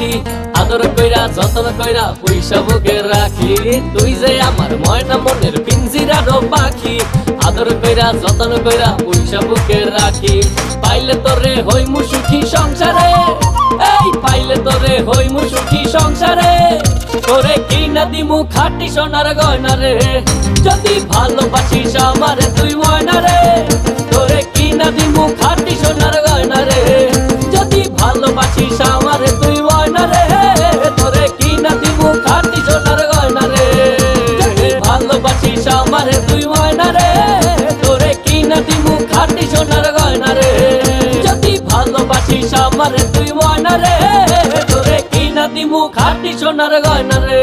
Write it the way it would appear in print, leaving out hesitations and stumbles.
পাখি আদর কইরা যতন কইরা পয়সা বুকে রাখি তুই যে আমার ময়না মনের পিঞ্জিরারও পাখি আদর কইরা যতন কইরা পয়সা বুকে রাখি পাইলে তোরে হইমু সুখী সংসারে এই পাইলে তোরে হইমু সুখী সংসারে তোরে কিনা দিমু খাঁটি সোনার গয়না রে যদি ভালোবাসিস আমারে তুই ময়না রে তোরে কিনা দিমু খাঁটি সোনার গয়না রে যদি ভালোবাসিস আমারে তুই ময়না রে তোরে কিনা দিমু খাঁটি সোনার গয়না রে যদি ভালোবাসিস আমারে তুই ময়না রে তোরে কিনা দিমু খাঁটি সোনার গয়না রে যদি ভালোবাসিস আমারে তুই ময়না রে তোরে কিনা দিমু খাঁটি সোনার গয়না রে।